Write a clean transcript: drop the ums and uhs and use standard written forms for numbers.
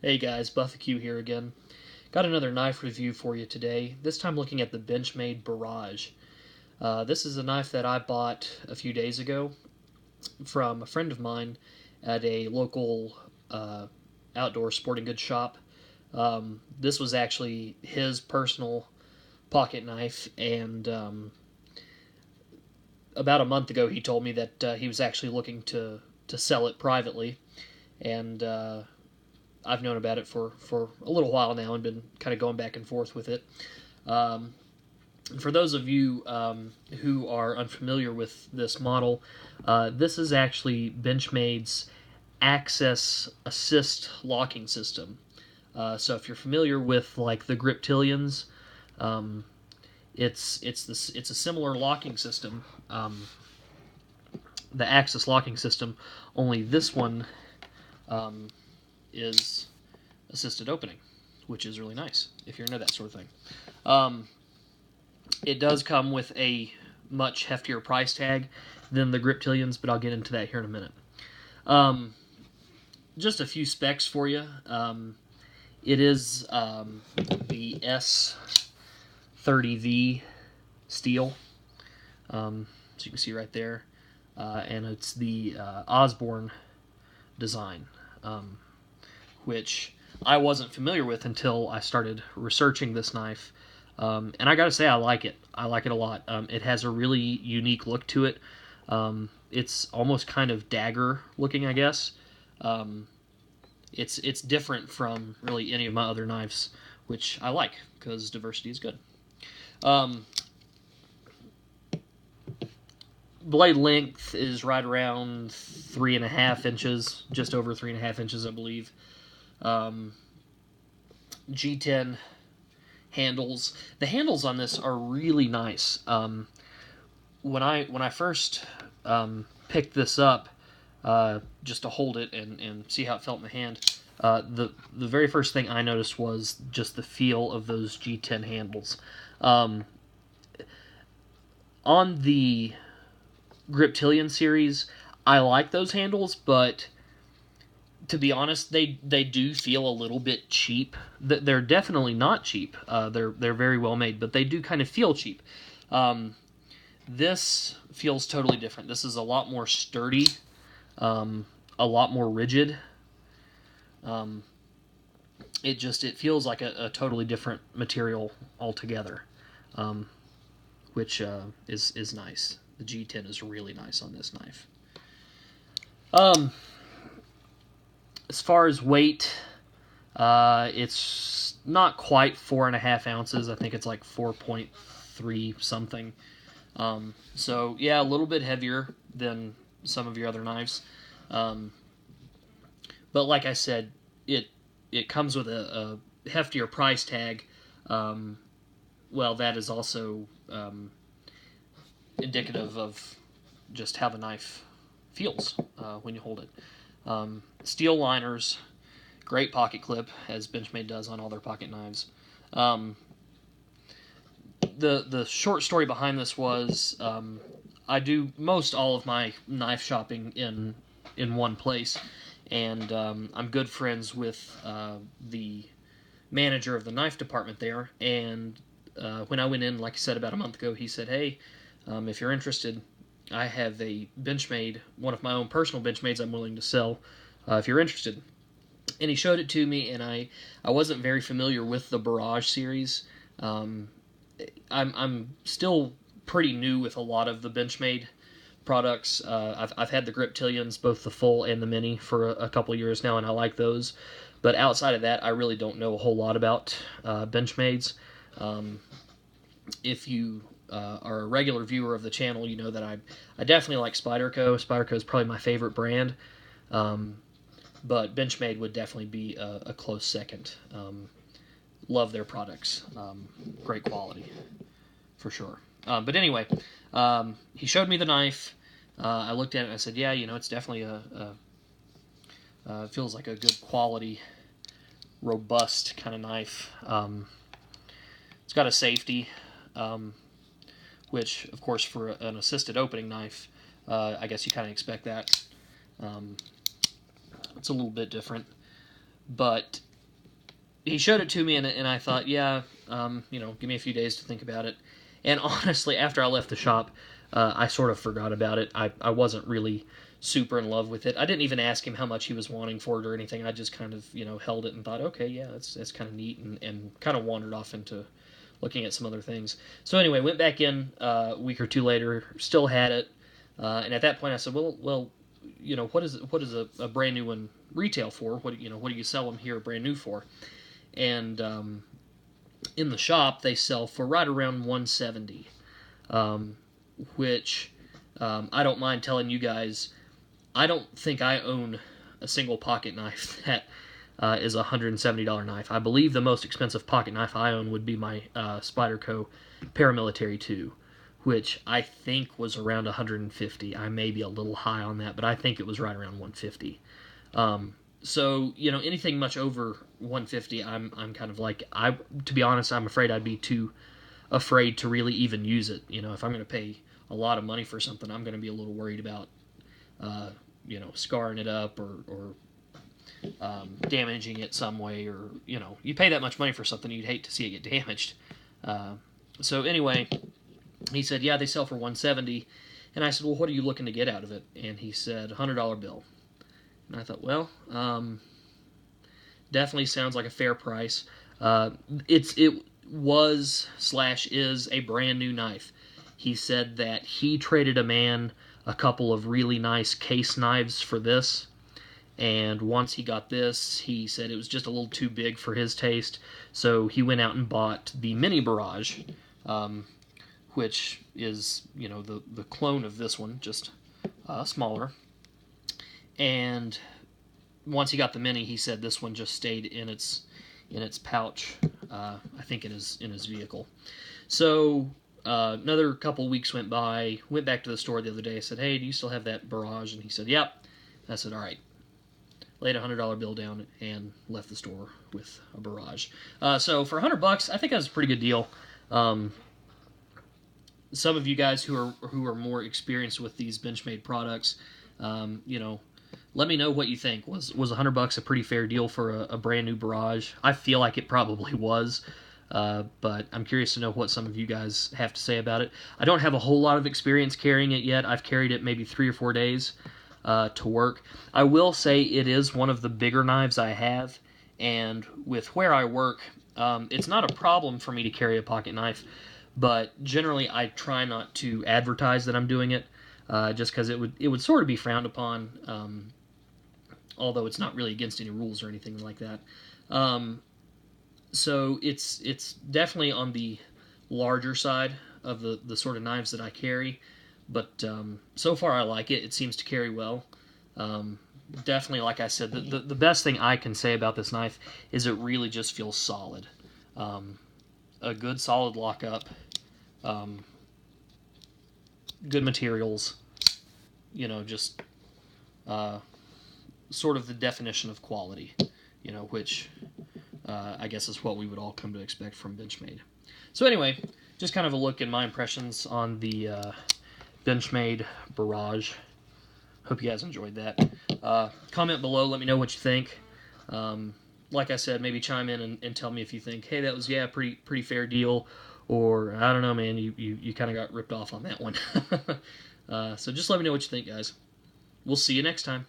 Hey guys, Buffaque here again. Got another knife review for you today, this time looking at the Benchmade Barrage. This is a knife that I bought a few days ago from a friend of mine at a local outdoor sporting goods shop. This was actually his personal pocket knife, and about a month ago he told me that he was actually looking to sell it privately, and I've known about it for a little while now and been kind of going back and forth with it. Um, for those of you who are unfamiliar with this model, this is actually Benchmade's Access Assist locking system. So if you're familiar with like the Griptilians, um, it's a similar locking system, the Access locking system. Only this one um, is assisted opening, which is really nice if you're into that sort of thing. It does come with a much heftier price tag than the Griptilians, but I'll get into that here in a minute. Um, just a few specs for you. It is the S30V steel, as you can see right there, and it's the Osborne design, which I wasn't familiar with until I started researching this knife. And I gotta say, I like it. I like it a lot. It has a really unique look to it. It's almost kind of dagger looking, I guess. It's different from really any of my other knives, which I like because diversity is good. Um, Blade length is right around 3.5 inches, just over 3.5 inches, I believe. Um, G10 handles. The handles on this are really nice. When I first picked this up, just to hold it and see how it felt in the hand, the very first thing I noticed was just the feel of those G10 handles. Um, on the Griptilian series, I like those handles, but to be honest, they do feel a little bit cheap. They're definitely not cheap. They're very well made, but they do kind of feel cheap. Um, this feels totally different. This is a lot more sturdy, a lot more rigid. Um, it feels like a totally different material altogether, um, which is nice. The G10 is really nice on this knife. Um, as far as weight, it's not quite 4.5 ounces. I think it's like 4.3 something. So yeah, a little bit heavier than some of your other knives. Um, but like I said, it comes with a heftier price tag. Um, well, that is also indicative of just how the knife feels when you hold it. Steel liners, great pocket clip, as Benchmade does on all their pocket knives. Um, the short story behind this was I do most all of my knife shopping in one place, and I'm good friends with the manager of the knife department there. And when I went in, like I said, about a month ago, he said, "Hey, if you're interested, I have a Benchmade, one of my own personal Benchmades I'm willing to sell. If you're interested." And he showed it to me, and I wasn't very familiar with the Barrage series. Um, I'm still pretty new with a lot of the Benchmade products. I've had the Griptilians, both the full and the mini, for a couple years now, and I like those. But outside of that, I really don't know a whole lot about Benchmades. Um, if you are a regular viewer of the channel, you know that I definitely like Spyderco. Spyderco is probably my favorite brand. But Benchmade would definitely be a close second. Love their products. Great quality, for sure. But anyway, he showed me the knife. I looked at it and I said, yeah, it's definitely feels like a good quality, robust kind of knife. It's got a safety, which, of course, for an assisted opening knife, I guess you kind of expect that. It's a little bit different, but he showed it to me, and I thought, yeah, give me a few days to think about it. And honestly, after I left the shop, I sort of forgot about it. I wasn't really super in love with it. I didn't even ask him how much he was wanting for it or anything. I just kind of, held it and thought, okay, yeah, that's kind of neat, and kind of wandered off into looking at some other things. So anyway, went back in a week or two later, still had it, and at that point I said, well, what is a brand new one retail for? What do you sell them here brand new for? And in the shop they sell for right around 170, which I don't mind telling you guys, I don't think I own a single pocket knife that is a $170 knife. I believe the most expensive pocket knife I own would be my Spyderco Paramilitary 2, which I think was around 150. I may be a little high on that, but I think it was right around 150. So anything much over 150, I'm kind of like, to be honest, I'm afraid I'd be too afraid to really even use it. If I'm going to pay a lot of money for something, I'm going to be a little worried about scarring it up or damaging it some way, or you pay that much money for something, you'd hate to see it get damaged. So anyway, he said, yeah, they sell for 170, and I said, well, what are you looking to get out of it? And he said, $100 bill. And I thought, well, definitely sounds like a fair price. It was/is a brand new knife. He said that he traded a man a couple of really nice case knives for this, and once he got this, he said it was just a little too big for his taste, so he went out and bought the Mini Barrage, which is the clone of this one, just smaller. And once he got the Mini, he said this one just stayed in its pouch, I think in his vehicle. So another couple weeks went by. Went back to the store the other day. I said, hey, do you still have that Barrage? And he said, yep. I said, all right. Laid a $100 bill down and left the store with a Barrage. So for $100, I think that's a pretty good deal. Some of you guys who are more experienced with these Benchmade products, let me know what you think. Was $100 a pretty fair deal for a brand new Barrage? I feel like it probably was. But I'm curious to know what some of you guys have to say about it. I don't have a whole lot of experience carrying it yet. I've carried it maybe 3 or 4 days to work. I will say it is one of the bigger knives I have, and with where I work, it's not a problem for me to carry a pocket knife, but generally I try not to advertise that I'm doing it, just because it would sort of be frowned upon, although it's not really against any rules or anything like that. So it's definitely on the larger side of the sort of knives that I carry, but so far I like it. It seems to carry well. Definitely, like I said, the best thing I can say about this knife is it really just feels solid. A good solid lockup, good materials, just sort of the definition of quality, which I guess is what we would all come to expect from Benchmade. So anyway, just kind of a look at my impressions on the Benchmade Barrage. Hope you guys enjoyed that. Comment below, let me know what you think. Like I said, maybe chime in and tell me if you think, hey, that was, pretty fair deal, or I don't know, man, you kind of got ripped off on that one. So just let me know what you think, guys. We'll see you next time.